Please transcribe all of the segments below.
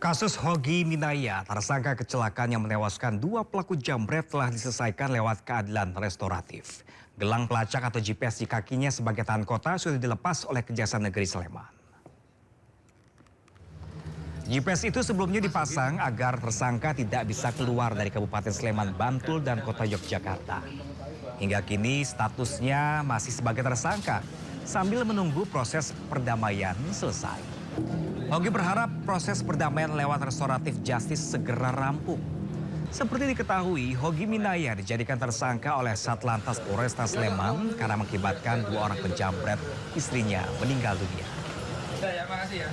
Kasus Hogi Minaya, tersangka kecelakaan yang menewaskan dua pelaku jambret telah diselesaikan lewat keadilan restoratif. Gelang pelacak atau GPS di kakinya sebagai tahan kota sudah dilepas oleh Kejaksaan Negeri Sleman. GPS itu sebelumnya dipasang agar tersangka tidak bisa keluar dari Kabupaten Sleman, Bantul, dan Kota Yogyakarta. Hingga kini statusnya masih sebagai tersangka sambil menunggu proses perdamaian selesai. Hogi berharap proses perdamaian lewat restoratif justice segera rampung. Seperti diketahui, Hogi Minaya dijadikan tersangka oleh Satlantas Polresta Sleman karena mengakibatkan dua orang penjambret istrinya meninggal dunia. Ya, makasih ya.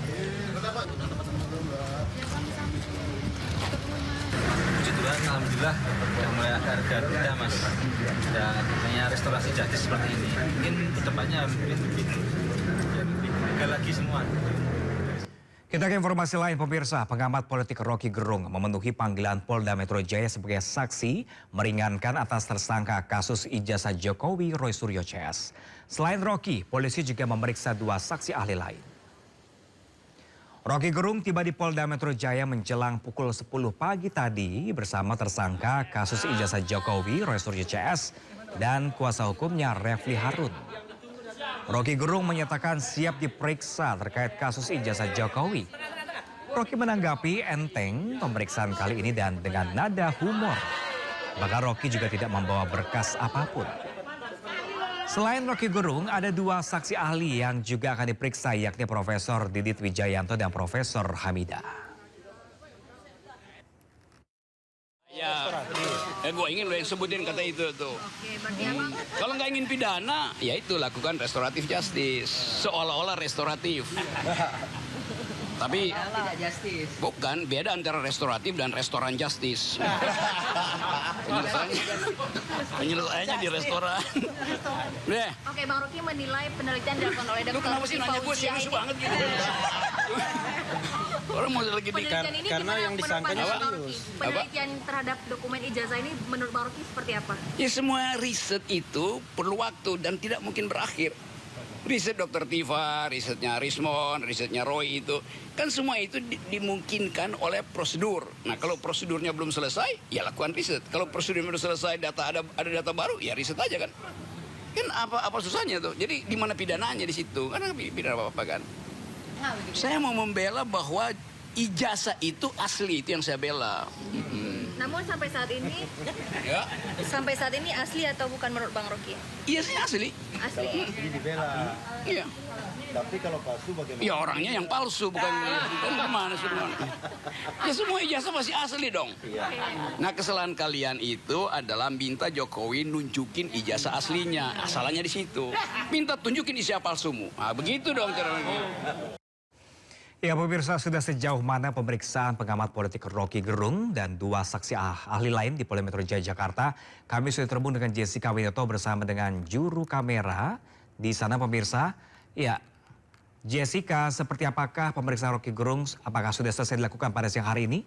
Puji Tuhan, alhamdulillah udah mulai agak reda mas. Dan namanya restorasi justice seperti ini. Mungkin kedepannya lebih lega lagi semua. Kita ke informasi lain pemirsa, pengamat politik Rocky Gerung memenuhi panggilan Polda Metro Jaya sebagai saksi meringankan atas tersangka kasus ijazah Jokowi Roy Suryo CS. Selain Rocky, polisi juga memeriksa dua saksi ahli lain. Rocky Gerung tiba di Polda Metro Jaya menjelang pukul 10 pagi tadi bersama tersangka kasus ijazah Jokowi Roy Suryo CS dan kuasa hukumnya Refli Harun. Rocky Gerung menyatakan siap diperiksa terkait kasus ijazah Jokowi. Rocky menanggapi enteng pemeriksaan kali ini dan dengan nada humor. Bahkan Rocky juga tidak membawa berkas apapun. Selain Rocky Gerung, ada dua saksi ahli yang juga akan diperiksa, yakni Profesor Didit Wijayanto dan Profesor Hamidah. Ya, gue ingin lo yang sebutin kata itu tuh. Kalau nggak ingin pidana, ya itu lakukan restoratif justice, seolah-olah restoratif. Tapi tidak justice. bukan, beda antara restoratif dan restoran justice. Penyelesaiannya di restoran. Deh. Oke, Bang Rocky menilai penelitian dilakukan oleh Lu Dr. kenapa sih nanya gue serius banget gitu? Orang mau lagi di Penelitian ini karena gimana yang menurut disangkanya Bang serius. Rocky? Penelitian terhadap dokumen ijazah ini menurut Bang Rocky seperti apa? Ya semua riset itu perlu waktu dan tidak mungkin berakhir. Riset Dr. Tifa, risetnya Rismon, risetnya Roy itu. Kan semua itu dimungkinkan oleh prosedur. Nah kalau prosedurnya belum selesai, ya lakukan riset. Kalau prosedurnya belum selesai, ada data baru, ya riset aja kan. Kan apa susahnya tuh. Jadi di mana pidananya di situ? Karena pidana apa-apa kan. Nah, begitu. Saya mau membela bahwa ijazah itu asli, itu yang saya bela. Namun sampai saat ini asli atau bukan menurut Bang Rocky? Iya sih asli. Asli. Jadi dibela. Iya. Tapi kalau palsu bagaimana? Ya orangnya yang palsu bukan gimana sebenarnya. Ya semua ijazah pasti asli dong. Nah kesalahan kalian itu adalah minta Jokowi nunjukin ijazah aslinya. Salahnya di situ. Minta tunjukin ijazah palsumu. Nah begitu dong caranya. Ya pemirsa, sudah sejauh mana pemeriksaan pengamat politik Rocky Gerung dan dua saksi ahli lain di Polda Metro Jaya Jakarta? Kami sudah terhubung dengan Jessica Winyoto bersama dengan juru kamera di sana pemirsa. Ya, Jessica, seperti apakah pemeriksaan Rocky Gerung? Apakah sudah selesai dilakukan pada siang hari ini?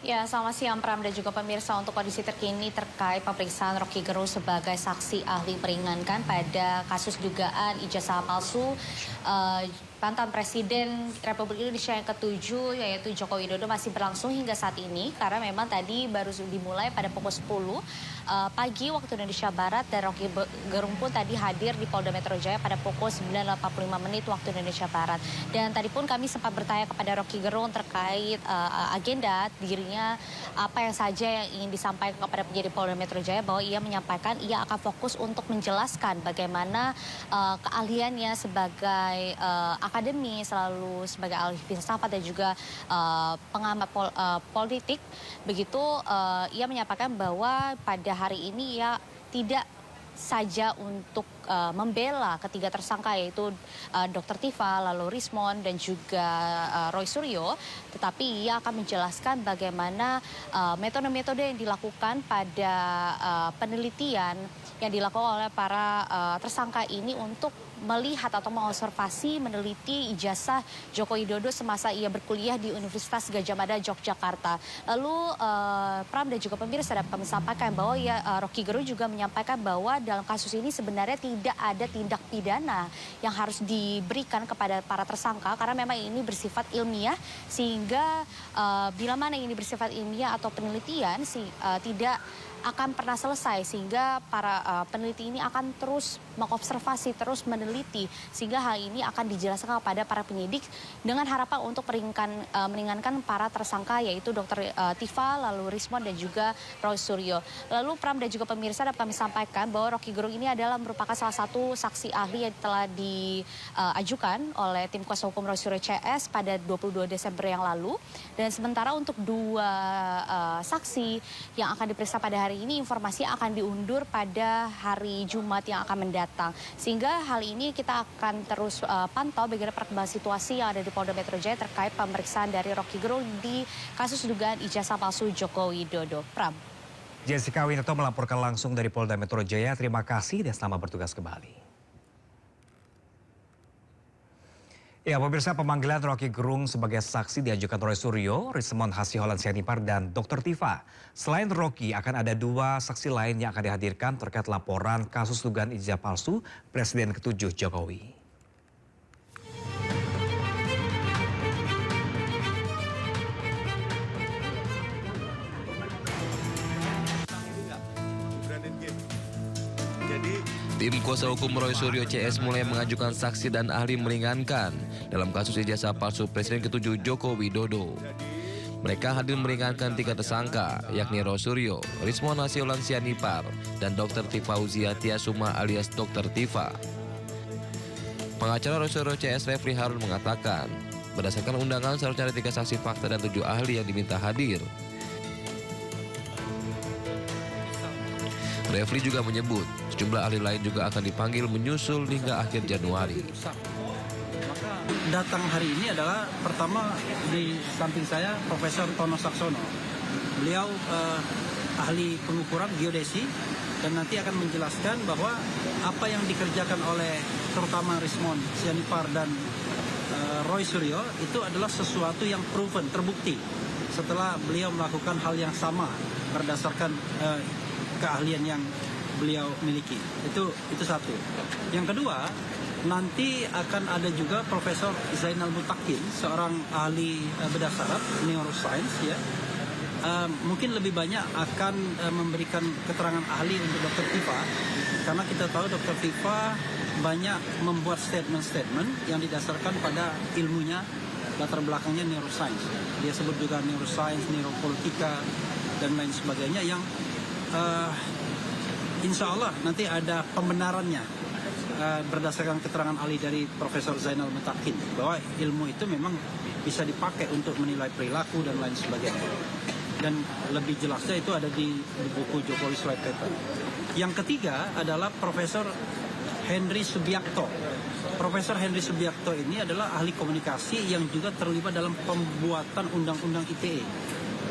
Ya, selamat siang Pram dan juga pemirsa, untuk kondisi terkini terkait pemeriksaan Rocky Gerung sebagai saksi ahli meringankan pada kasus dugaan ijazah palsu mantan Presiden Republik Indonesia yang ke-7 yaitu Joko Widodo masih berlangsung hingga saat ini karena memang tadi baru dimulai pada pukul 10 pagi waktu Indonesia Barat dan Rocky Gerung pun tadi hadir di Polda Metro Jaya pada pukul 9.45 waktu Indonesia Barat. Dan tadi pun kami sempat bertanya kepada Rocky Gerung terkait agenda dirinya apa yang saja yang ingin disampaikan kepada penyidik Polda Metro Jaya, bahwa ia menyampaikan ia akan fokus untuk menjelaskan bagaimana keahliannya sebagai akademi, selalu sebagai ahli filsafat dan juga pengamat politik. Begitu ia menyampaikan bahwa pada hari ini ia tidak saja untuk membela ketiga tersangka yaitu Dr. Tifa, lalu Rismon dan juga Roy Suryo, tetapi ia akan menjelaskan bagaimana metode-metode yang dilakukan pada penelitian yang dilakukan oleh para tersangka ini untuk melihat atau mengobservasi, meneliti ijazah Joko Widodo semasa ia berkuliah di Universitas Gadjah Mada, Yogyakarta. Lalu Pram dan juga pemirsa dapat kami sampaikan bahwa Rocky Gerung juga menyampaikan bahwa dalam kasus ini sebenarnya tidak ada tindak pidana yang harus diberikan kepada para tersangka karena memang ini bersifat ilmiah sehingga bila mana ini bersifat ilmiah atau penelitian tidak akan pernah selesai sehingga para peneliti ini akan terus mengobservasi, terus meneliti sehingga hal ini akan dijelaskan kepada para penyidik dengan harapan untuk meringankan para tersangka yaitu Dr. Tifa, lalu Rismon dan juga Roy Suryo. Lalu Pram dan juga pemirsa dapat kami sampaikan bahwa Rocky Gerung ini adalah merupakan salah satu saksi ahli yang telah diajukan oleh tim kuasa hukum Roy Suryo CS pada 22 Desember yang lalu dan sementara untuk 2 saksi yang akan diperiksa pada hari ini informasi akan diundur pada hari Jumat yang akan mendatang. Sehingga hal ini kita akan terus pantau bagaimana perkembangan situasi yang ada di Polda Metro Jaya terkait pemeriksaan dari Rocky Gerung di kasus dugaan ijazah palsu Joko Widodo. Pram. Jessica Winarto melaporkan langsung dari Polda Metro Jaya. Terima kasih dan selamat bertugas kembali. Ya, pemirsa, pemanggilan Rocky Gerung sebagai saksi diajukan Roy Suryo, Rismon Hasiholan Sianipar, dan Dr. Tifa. Selain Rocky, akan ada 2 saksi lain yang akan dihadirkan terkait laporan kasus dugaan ijazah palsu Presiden ke-7 Jokowi. Tim kuasa hukum Roy Suryo CS mulai mengajukan saksi dan ahli meringankan dalam kasus ijazah palsu Presiden ke-7 Joko Widodo. Mereka hadir meringankan 3 tersangka, yakni Roy Suryo, Rismon Hasiholan Sianipar, dan Dr. Tifa Uzia Tiasuma alias Dr. Tifa. Pengacara Roy Suryo CS Refli Harun mengatakan, berdasarkan undangan seharusnya ada 3 saksi fakta dan 7 ahli yang diminta hadir. Refli juga menyebut sejumlah ahli lain juga akan dipanggil menyusul hingga akhir Januari. Datang hari ini adalah pertama di samping saya Profesor Tono Saksono. Beliau ahli pengukuran geodesi dan nanti akan menjelaskan bahwa apa yang dikerjakan oleh terutama Rismon Sianipar dan Roy Suryo itu adalah sesuatu yang proven, terbukti setelah beliau melakukan hal yang sama berdasarkan keahlian yang beliau miliki. Itu satu. Yang kedua, nanti akan ada juga Profesor Zainal Mutakin, seorang ahli bedah saraf neuroscience ya. Mungkin lebih banyak akan memberikan keterangan ahli untuk Dr. Tifa karena kita tahu Dr. Tifa banyak membuat statement-statement yang didasarkan pada ilmunya, latar belakangnya neuroscience. Dia sebut juga neuroscience, neuropolitika dan lain sebagainya yang insya Allah nanti ada pembenarannya berdasarkan keterangan ahli dari Profesor Zainal Mutakin bahwa ilmu itu memang bisa dipakai untuk menilai perilaku dan lain sebagainya. Dan lebih jelasnya itu ada di buku Jokowi White Paper. Yang ketiga adalah Profesor Henry Subiakto. Profesor Henry Subiakto ini adalah ahli komunikasi yang juga terlibat dalam pembuatan undang-undang ITE,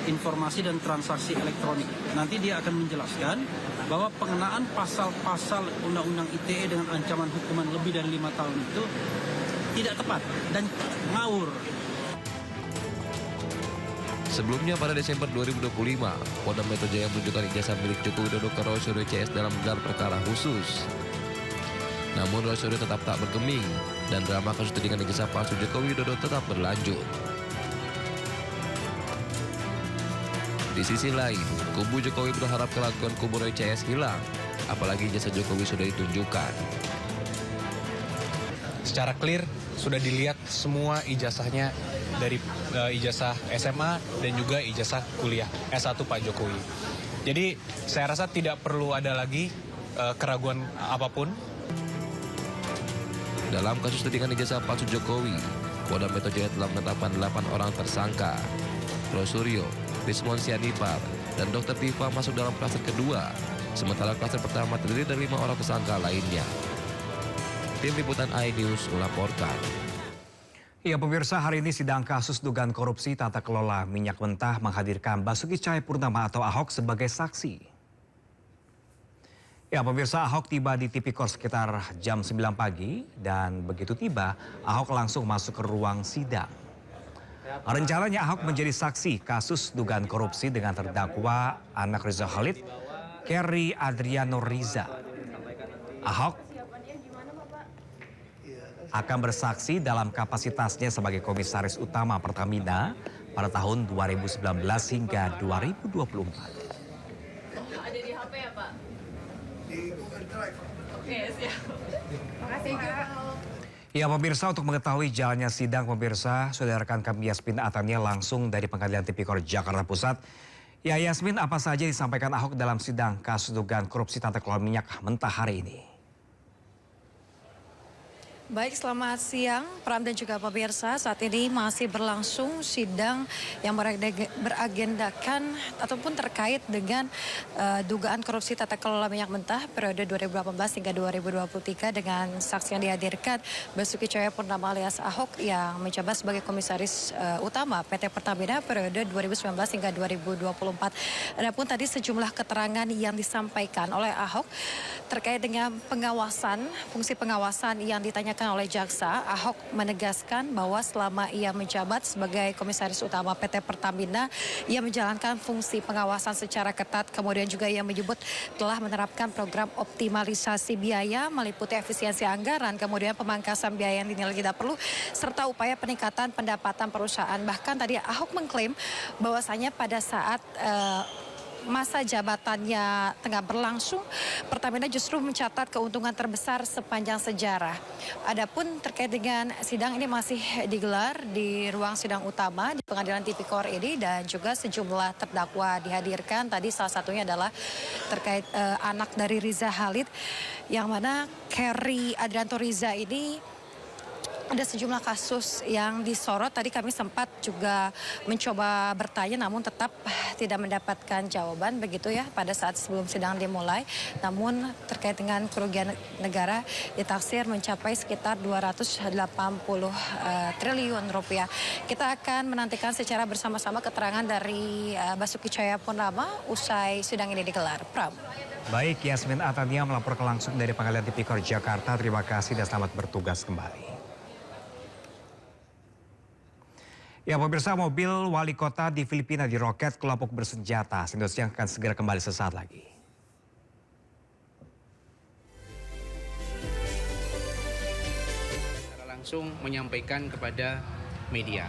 informasi dan transaksi elektronik. Nanti dia akan menjelaskan bahwa pengenaan pasal-pasal undang-undang ITE dengan ancaman hukuman lebih dari 5 tahun itu tidak tepat dan ngawur. Sebelumnya pada Desember 2025, Polda Metro Jaya menunjukkan ijazah milik Joko Widodo ke Roy Suryo CS dalam gelar perkara khusus. Namun Roy Suryo tetap tak bergeming dan drama kasus tudingan ijazah palsu Joko Widodo tetap berlanjut. Di sisi lain, kubu Jokowi berharap keraguan kubu Roy CS hilang, apalagi ijazah Jokowi sudah ditunjukkan. Secara clear sudah dilihat semua ijazahnya dari ijazah SMA dan juga ijazah kuliah S1 Pak Jokowi. Jadi saya rasa tidak perlu ada lagi keraguan apapun. Dalam kasus tudingan ijazah palsu Jokowi, Polda Metro Jaya telah menetapkan 8 orang tersangka. Roy Suryo, Rismon Sianipar, dan Dr. Tifa masuk dalam klaster kedua, sementara klaster pertama terdiri dari 5 orang tersangka lainnya. Tim Liputan iNews melaporkan. Ya, pemirsa, hari ini sidang kasus dugaan korupsi tata kelola minyak mentah menghadirkan Basuki Cahayapurnama atau Ahok sebagai saksi. Ya, pemirsa, Ahok tiba di Tipikor sekitar jam 9 pagi dan begitu tiba, Ahok langsung masuk ke ruang sidang. Rencananya Ahok menjadi saksi kasus dugaan korupsi dengan terdakwa anak Riza Khalid, Kerry Adriano Riza. Ahok akan bersaksi dalam kapasitasnya sebagai Komisaris Utama Pertamina pada tahun 2019 hingga 2024. Ada di HP ya, Pak? Di Google Drive. Oke, siap. Makasih, Pak. Ya pemirsa, untuk mengetahui jalannya sidang pemirsa, sudah rekan kami Yasmin Atania langsung dari Pengadilan Tipikor Jakarta Pusat. Ya Yasmin, apa saja disampaikan Ahok dalam sidang kasus dugaan korupsi tata kelola minyak mentah hari ini? Baik, selamat siang Pram dan juga pemirsa. Saat ini masih berlangsung sidang yang beragendakan ataupun terkait dengan dugaan korupsi tata kelola minyak mentah periode 2018 hingga 2023 dengan saksi yang dihadirkan Basuki Cahayapurnama alias Ahok yang menjabat sebagai Komisaris Utama PT Pertamina periode 2019 hingga 2024. Adapun tadi sejumlah keterangan yang disampaikan oleh Ahok terkait dengan pengawasan, fungsi pengawasan yang ditanyakan oleh jaksa. Ahok menegaskan bahwa selama ia menjabat sebagai Komisaris Utama PT Pertamina, ia menjalankan fungsi pengawasan secara ketat. Kemudian juga ia menyebut telah menerapkan program optimalisasi biaya, meliputi efisiensi anggaran, kemudian pemangkasan biaya yang dinilai tidak perlu, serta upaya peningkatan pendapatan perusahaan. Bahkan tadi Ahok mengklaim bahwasanya pada saat masa jabatannya tengah berlangsung, Pertamina justru mencatat keuntungan terbesar sepanjang sejarah. Adapun terkait dengan sidang ini masih digelar di ruang sidang utama di Pengadilan Tipikor ini dan juga sejumlah terdakwa dihadirkan. Tadi salah satunya adalah terkait anak dari Riza Khalid, yang mana Kerry Adrianto Riza ini ada sejumlah kasus yang disorot. Tadi kami sempat juga mencoba bertanya namun tetap tidak mendapatkan jawaban begitu ya pada saat sebelum sidang dimulai. Namun terkait dengan kerugian negara ditaksir mencapai sekitar 280 triliun rupiah. Kita akan menantikan secara bersama-sama keterangan dari Basuki Cahayapurnama usai sidang ini digelar. Pram. Baik, Yasmin Atania melaporkan langsung dari Pengadilan Tipikor Jakarta. Terima kasih dan selamat bertugas kembali. Ya pemirsa, mobil wali kota di Filipina diroket kelompok bersenjata. Sindos yang akan segera kembali sesaat lagi. Secara langsung menyampaikan kepada media.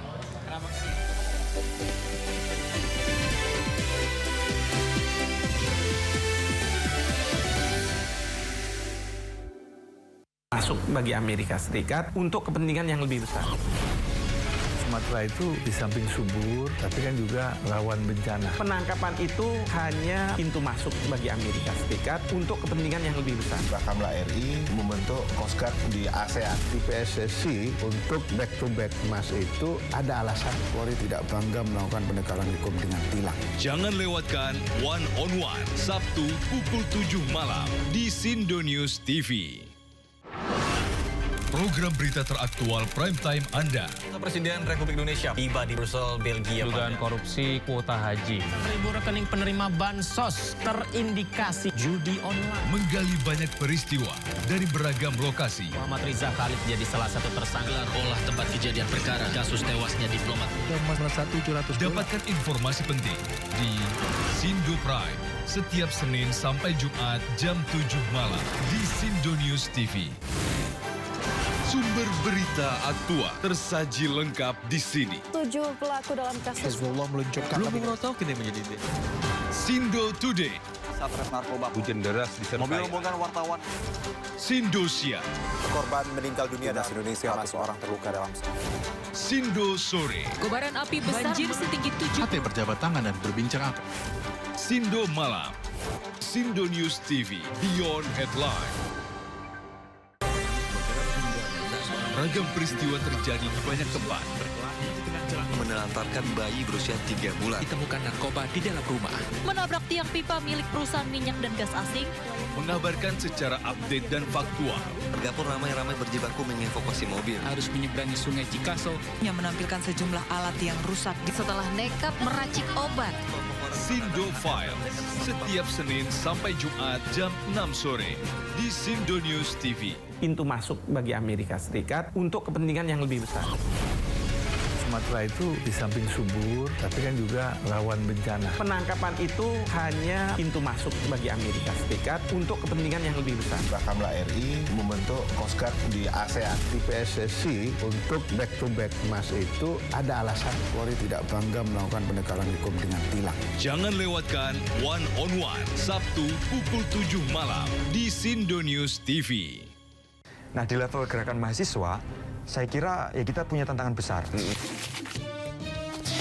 Masuk bagi Amerika Serikat untuk kepentingan yang lebih besar. Sumatera itu di samping subur, tapi kan juga rawan bencana. Penangkapan itu hanya pintu masuk bagi Amerika Serikat untuk kepentingan yang lebih besar. Bakamla RI membentuk Coast Guard di ASEAN. Di PSSI untuk back-to-back emas itu ada alasan. Polri tidak bangga melakukan penegakan hukum dengan tilang. Jangan lewatkan One on One, Sabtu pukul 7 malam di Sindonews TV. Program berita teraktual prime time Anda. Presiden Republik Indonesia tiba di Brussel, Belgia. Dugaan korupsi kuota haji. 1.000 rekening penerima bansos terindikasi judi online. Menggali banyak peristiwa dari beragam lokasi. Muhammad Riza Khalid jadi salah satu tersangka. Olah tempat kejadian perkara kasus tewasnya diplomat. Dapatkan informasi penting di Sindo Prime setiap Senin sampai Jumat jam 7 malam di Sindonews TV. Sumber berita aktual tersaji lengkap di sini. 7 pelaku dalam kasus Hezbollah meluncurkan Sindo Today. Satres narkoba. Hujan deras disertai mobil rombongan wartawan. Sindosia. Korban meninggal dunia dan Indonesia, 100 orang terluka dalam. Sindo Sore. Kobaran api besar banjir setinggi 7. Hati berjabat tangan dan berbincang akrab. Sindo Malam. Sindonews TV Beyond Headline. Ragam peristiwa terjadi di banyak tempat. Menelantarkan bayi berusia 3 bulan. Ditemukan narkoba di dalam rumah. Menabrak tiang pipa milik perusahaan minyak dan gas asing. Mengabarkan secara update dan faktual. Warga pun ramai-ramai berjibaku mengevakuasi mobil. Harus menyeberangi sungai Cikaso. Yang menampilkan sejumlah alat yang rusak. Setelah nekat meracik obat. Sindo Files. Setiap Senin sampai Jumat jam 6 sore di Sindonews TV. Pintu masuk bagi Amerika Serikat untuk kepentingan yang lebih besar. Sumatera itu di samping subur, tapi kan juga rawan bencana. Penangkapan itu hanya pintu masuk bagi Amerika Serikat untuk kepentingan yang lebih besar. Bakamla RI membentuk Coast Guard di ASEAN. Di PSSI untuk back to back emas itu ada alasan. Polri tidak bangga melakukan penegakan hukum dengan tilang. Jangan lewatkan One on One, Sabtu pukul 7 malam di Sindo News TV. Nah, di level gerakan mahasiswa, saya kira ya kita punya tantangan besar.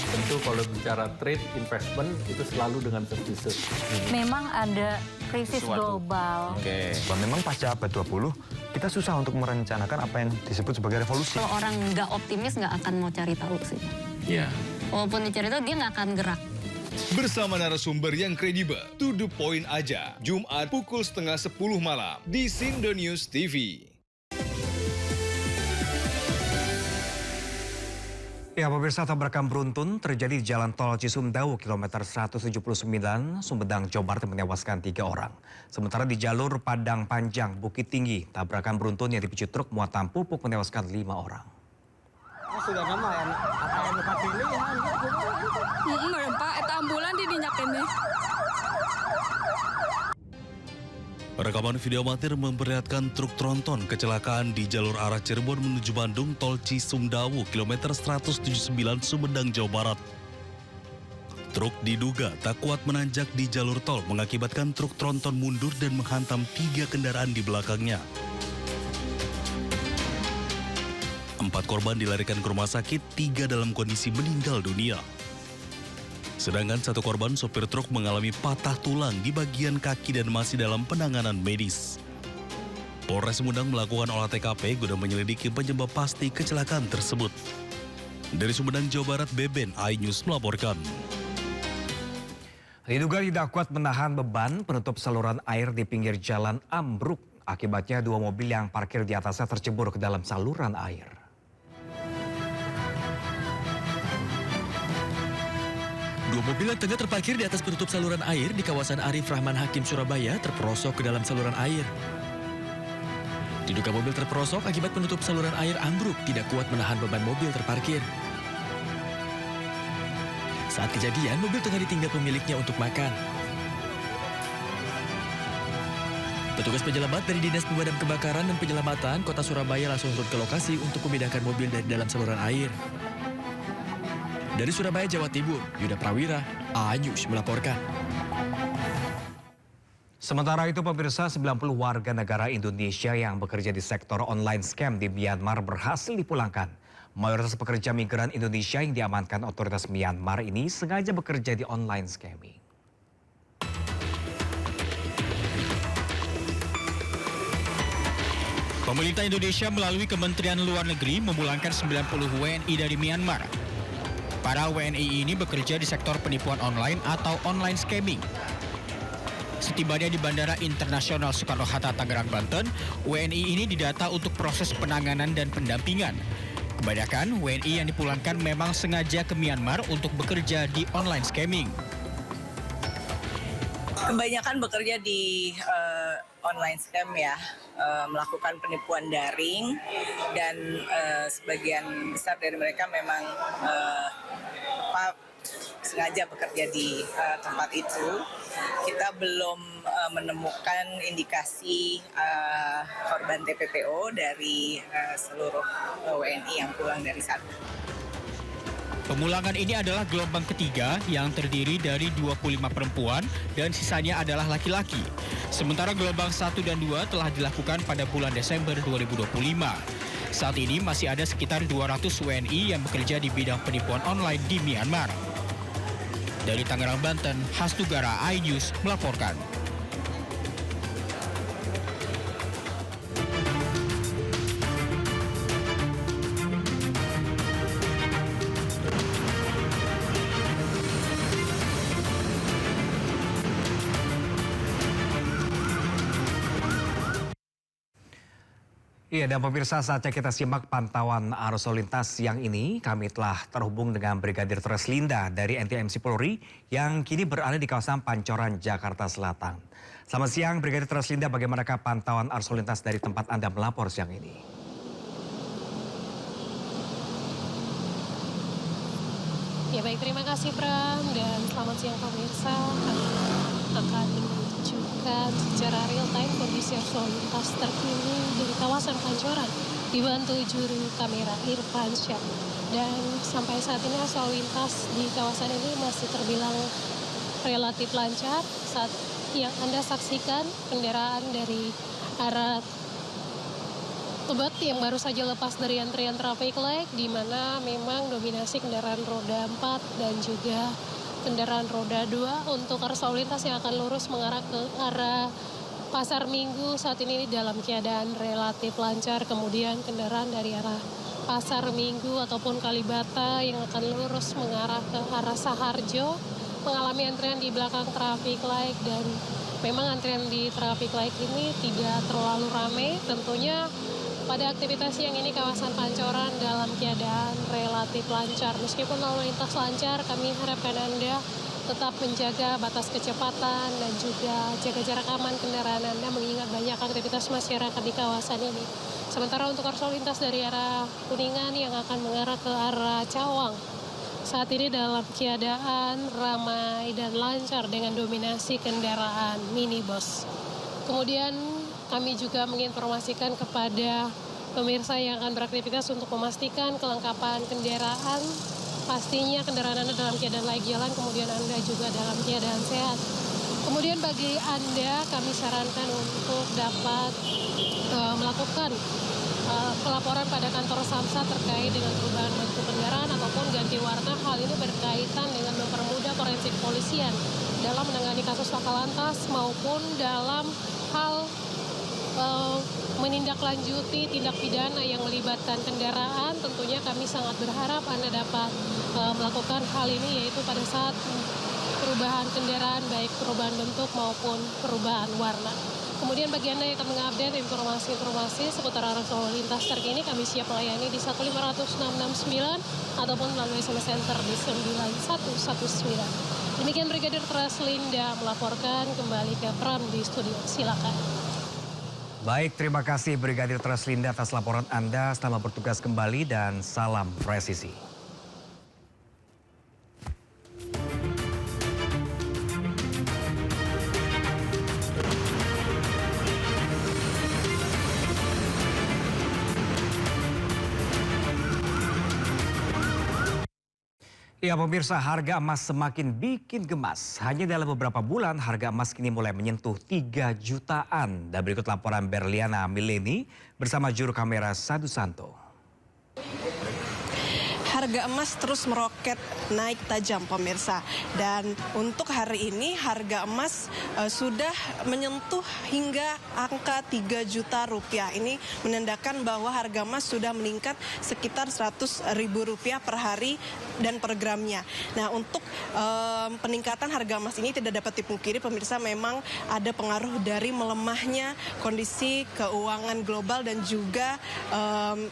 Tentu kalau bicara trade investment itu selalu dengan services. Memang ada krisis global. Oke. Memang pasca abad 20, kita susah untuk merencanakan apa yang disebut sebagai revolusi. Kalau orang nggak optimis nggak akan mau cari tahu sih. Ya. Walaupun dicari tahu dia nggak akan gerak. Bersama narasumber yang kredibel, to the point aja. Jumat pukul 9:30 malam di Sindo News TV. Ya, pemirsa, tabrakan beruntun terjadi di Jalan Tol Cisumdawu, kilometer 179, Sumedang, Jawa Barat, yang menewaskan 3 orang. Sementara di jalur Padang Panjang, Bukit Tinggi, tabrakan beruntun yang dipicu truk muatan pupuk menewaskan 5 orang. Sudah nama ya, apa yang luka pilih ya? Enggak, Pak, itu ambulan di dinyak ini. Rekaman video amatir memperlihatkan truk tronton kecelakaan di jalur arah Cirebon menuju Bandung Tol Cisumdawu kilometer 179 Sumedang, Jawa Barat. Truk diduga tak kuat menanjak di jalur tol mengakibatkan truk tronton mundur dan menghantam 3 kendaraan di belakangnya. 4 korban dilarikan ke rumah sakit, 3 dalam kondisi meninggal dunia. Sedangkan 1 korban sopir truk mengalami patah tulang di bagian kaki dan masih dalam penanganan medis. Polres Sumedang melakukan olah TKP guna menyelidiki penyebab pasti kecelakaan tersebut. Dari Sumedang, Jawa Barat, Beben, iNews melaporkan. Diduga tidak kuat menahan beban, penutup saluran air di pinggir jalan ambruk. Akibatnya 2 mobil yang parkir di atasnya tercebur ke dalam saluran air. Dua mobil yang tengah terparkir di atas penutup saluran air di kawasan Arif Rahman Hakim, Surabaya terperosok ke dalam saluran air. Diduga mobil terperosok akibat penutup saluran air ambruk tidak kuat menahan beban mobil terparkir. Saat kejadian, mobil tengah ditinggal pemiliknya untuk makan. Petugas penyelamat dari Dinas Pemadam Kebakaran dan Penyelamatan Kota Surabaya langsung turun ke lokasi untuk memindahkan mobil dari dalam saluran air. Dari Surabaya, Jawa Timur, Yuda Prawira, iNews melaporkan. Sementara itu, pemirsa, 90 warga negara Indonesia yang bekerja di sektor online scam di Myanmar berhasil dipulangkan. Mayoritas pekerja migran Indonesia yang diamankan otoritas Myanmar ini sengaja bekerja di online scamming. Pemerintah Indonesia melalui Kementerian Luar Negeri memulangkan 90 WNI dari Myanmar. Para WNI ini bekerja di sektor penipuan online atau online scamming. Setibanya di Bandara Internasional Soekarno-Hatta, Tangerang, Banten, WNI ini didata untuk proses penanganan dan pendampingan. Kebanyakan WNI yang dipulangkan memang sengaja ke Myanmar untuk bekerja di online scamming. Kebanyakan bekerja di online scam ya, melakukan penipuan daring dan sebagian besar dari mereka memang sengaja bekerja di tempat itu. Kita belum menemukan indikasi korban TPPO dari seluruh WNI yang pulang dari sana. Pemulangan ini adalah gelombang ketiga yang terdiri dari 25 perempuan dan sisanya adalah laki-laki. Sementara gelombang 1 dan 2 telah dilakukan pada bulan Desember 2025. Saat ini masih ada sekitar 200 WNI yang bekerja di bidang penipuan online di Myanmar. Dari Tangerang, Banten, Hasnugara, iNews melaporkan. Iya, dan pemirsa, saatnya kita simak pantauan arus lalu lintas siang ini. Kami telah terhubung dengan Brigadir Treslinda dari NTMC Polri yang kini berada di kawasan Pancoran, Jakarta Selatan. Selamat siang, Brigadir Treslinda. Bagaimanakah pantauan arus lalu lintas dari tempat Anda melapor siang ini? Ya baik, terima kasih Bram dan selamat siang pemirsa. Kami akan menunjukkan secara real time kondisi arus lalu lintas terkini dari kawasan Pancoran dibantu juru kamera Irfan Syah. Dan sampai saat ini arus lalu lintas di kawasan ini masih terbilang relatif lancar. Saat yang Anda saksikan kendaraan dari arah Tebet yang baru saja lepas dari antrian traffic light, di mana memang dominasi kendaraan roda 4 dan juga kendaraan roda 2 untuk arus lalu lintas yang akan lurus mengarah ke arah Pasar Minggu saat ini dalam keadaan relatif lancar. Kemudian kendaraan dari arah Pasar Minggu ataupun Kalibata yang akan lurus mengarah ke arah Saharjo mengalami antrian di belakang traffic light, dan memang antrian di traffic light ini tidak terlalu ramai. Tentunya pada aktivitas siang ini kawasan Pancoran dalam keadaan relatif lancar. Meskipun lalu lintas lancar, kami harapkan Anda tetap menjaga batas kecepatan dan juga jaga jarak aman kendaraan Anda mengingat banyak aktivitas masyarakat di kawasan ini. Sementara untuk arus lalu lintas dari arah Kuningan yang akan mengarah ke arah Cawang saat ini dalam keadaan ramai dan lancar dengan dominasi kendaraan minibus. Kemudian kami juga menginformasikan kepada pemirsa yang akan beraktivitas untuk memastikan kelengkapan kendaraan. Pastinya kendaraan Anda dalam keadaan layak jalan, kemudian Anda juga dalam keadaan sehat. Kemudian bagi Anda kami sarankan untuk dapat melakukan pelaporan pada kantor Samsat terkait dengan perubahan bentuk kendaraan ataupun ganti warna. Hal ini berkaitan dengan mempermudah forensik polisian dalam menangani kasus laka lantas maupun dalam hal menindaklanjuti tindak pidana yang melibatkan kendaraan. Tentunya kami sangat berharap Anda dapat melakukan hal ini, yaitu pada saat perubahan kendaraan, baik perubahan bentuk maupun perubahan warna. Kemudian bagi Anda yang akan mengupdate informasi-informasi seputar arus lalu lintas terkini, kami siap melayani di 1500669 ataupun melalui SMS Center di 9119. Demikian Brigadir Treslinda melaporkan, kembali ke Pram di studio. Silakan. Baik, terima kasih Brigadir Treslinda atas laporan Anda. Selamat bertugas kembali dan salam presisi. Ya pemirsa, harga emas semakin bikin gemas. Hanya dalam beberapa bulan harga emas kini mulai menyentuh 3 jutaan. Dan berikut laporan Berliana Mileni bersama juru kamera Sadu Santo. Harga emas terus meroket naik tajam pemirsa, dan untuk hari ini harga emas sudah menyentuh hingga angka 3 juta rupiah. Ini menandakan bahwa harga emas sudah meningkat sekitar Rp100.000 per hari dan per gramnya. Nah, untuk peningkatan harga emas ini tidak dapat dipungkiri pemirsa, memang ada pengaruh dari melemahnya kondisi keuangan global dan juga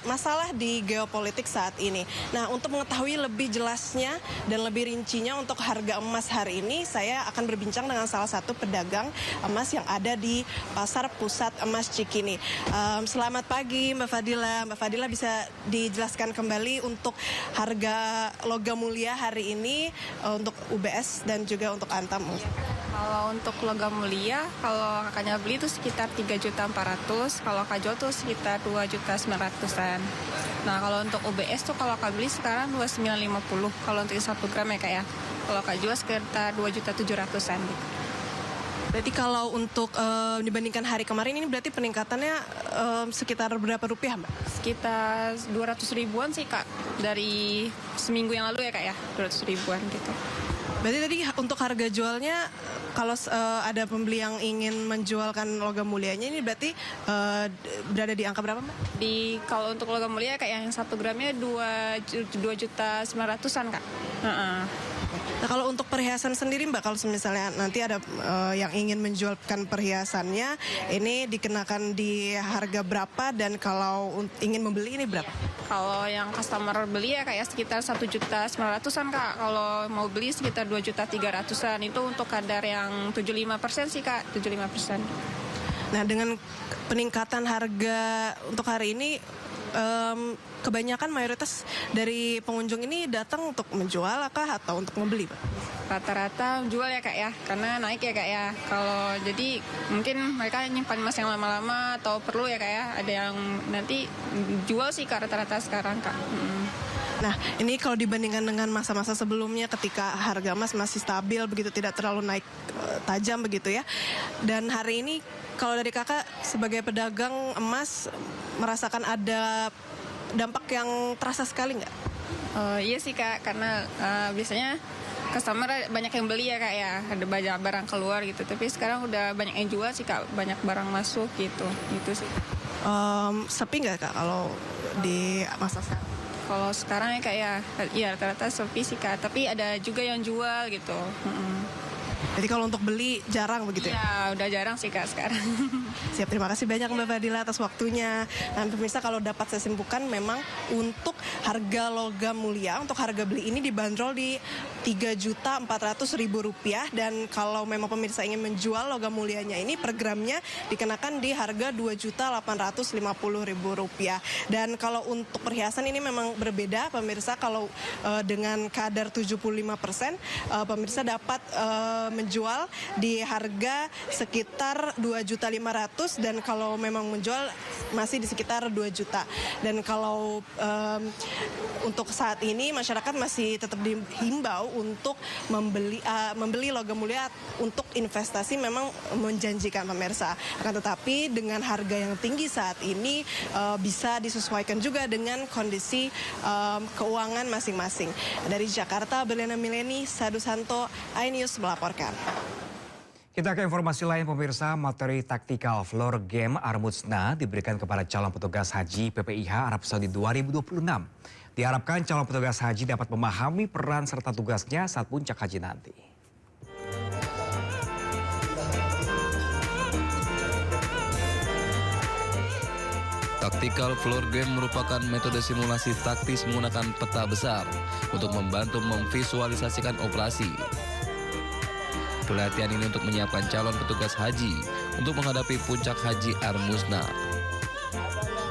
masalah di geopolitik saat ini. Nah, untuk mengetahui lebih jelasnya dan lebih rincinya untuk harga emas hari ini, saya akan berbincang dengan salah satu pedagang emas yang ada di Pasar Pusat Emas Cikini. Selamat pagi Mbak Fadila. Mbak Fadila, bisa dijelaskan kembali untuk harga logam mulia hari ini untuk UBS dan juga untuk Antam? Kalau untuk logam mulia, kalau kakaknya beli itu sekitar 3.400.000, kalau kak jual tuh sekitar 2.900.000-an. Nah, kalau untuk UBS tuh kalau kak beli sekarang 2.950.000 kalau untuk 1 gram ya kak ya. Kalau kak jual sekitar 2.700.000-an gitu. Berarti kalau untuk dibandingkan hari kemarin ini berarti peningkatannya sekitar berapa rupiah Mbak? Sekitar 200.000-an sih kak, dari seminggu yang lalu ya kak ya, 200.000-an gitu. Berarti tadi untuk harga jualnya, kalau ada pembeli yang ingin menjualkan logam mulianya ini berarti berada di angka berapa Mbak? Kalau untuk logam mulia kayak yang 1 gramnya 2.900.000-an kak. Nah, kalau untuk perhiasan sendiri Mbak, kalau misalnya nanti ada yang ingin menjualkan perhiasannya, ini dikenakan di harga berapa, dan kalau ingin membeli ini berapa? Kalau yang customer beli ya kayak sekitar 1.900.000-an kak. Kalau mau beli sekitar 2.300.000-an. Itu untuk kadar yang 75% sih kak, 75%. Nah, dengan peningkatan harga untuk hari ini, kebanyakan mayoritas dari pengunjung ini datang untuk menjual kah atau untuk membeli, Pak? Rata-rata jual ya Kak ya, karena naik ya Kak ya. Kalau jadi mungkin mereka nyimpan emas yang lama-lama atau perlu ya Kak ya. Ada yang nanti jual sih Kak rata-rata sekarang Kak. Nah, ini kalau dibandingkan dengan masa-masa sebelumnya ketika harga emas masih stabil begitu, tidak terlalu naik tajam begitu ya. Dan hari ini kalau dari Kakak sebagai pedagang emas merasakan ada dampak yang terasa sekali nggak? Iya sih Kak, karena biasanya customer banyak yang beli ya Kak ya, ada banyak barang keluar gitu. Tapi sekarang udah banyak yang jual sih Kak, banyak barang masuk gitu, itu sih. Sepi nggak Kak kalau di masa sekarang? Kalau sekarang ya Kak ya rata-rata sepi sih Kak, tapi ada juga yang jual gitu. Jadi kalau untuk beli jarang begitu ya? Ya, udah jarang sih Kak sekarang. Siap, terima kasih banyak Mbak Fadila atas waktunya. Nah, pemirsa, kalau dapat saya simpulkan memang untuk harga logam mulia, untuk harga beli ini dibanderol di Rp3.400.000 dan kalau memang pemirsa ingin menjual logam mulianya ini per gramnya dikenakan di harga Rp2.850.000. Dan kalau untuk perhiasan ini memang berbeda pemirsa, kalau dengan kadar 75% pemirsa dapat menjual di harga sekitar 2.500.000 dan kalau memang menjual masih di sekitar 2 juta. Dan kalau untuk saat ini masyarakat masih tetap dihimbau untuk membeli logam mulia untuk investasi memang menjanjikan pemirsa. Akan tetapi dengan harga yang tinggi saat ini bisa disesuaikan juga dengan kondisi keuangan masing-masing. Dari Jakarta, Berliana Mileni, Sadu Santo, iNews melaporkan. Kita ke informasi lain pemirsa, materi taktikal floor game Armusna diberikan kepada calon petugas haji PPIH Arab Saudi 2026. Diharapkan calon petugas haji dapat memahami peran serta tugasnya saat puncak haji nanti. Tactical floor game merupakan metode simulasi taktis menggunakan peta besar untuk membantu memvisualisasikan operasi. Pelatihan ini untuk menyiapkan calon petugas haji untuk menghadapi puncak haji Armusna.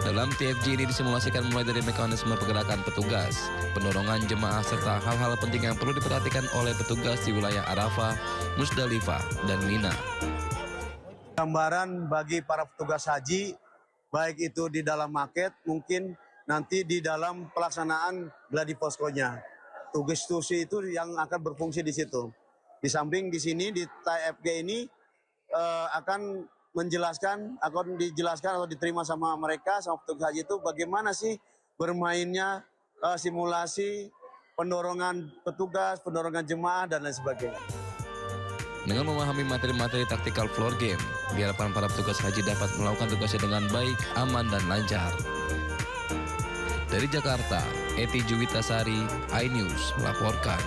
Dalam TFG ini disimulasikan mulai dari mekanisme pergerakan petugas, pendorongan jemaah serta hal-hal penting yang perlu diperhatikan oleh petugas di wilayah Arafah, Musdalifah, dan Mina. Gambaran bagi para petugas haji, baik itu di dalam market, mungkin nanti di dalam pelaksanaan gladi poskonya. Tugas-tugas itu yang akan berfungsi di situ. Di samping di sini di TFG ini akan dijelaskan atau diterima sama mereka, sama petugas haji itu bagaimana sih bermainnya simulasi pendorongan petugas, pendorongan jemaah dan lain sebagainya. Dengan memahami materi-materi tactical floor game, diharapkan para petugas haji dapat melakukan tugasnya dengan baik, aman, dan lancar. Dari Jakarta, Eti Juwitasari, iNews melaporkan.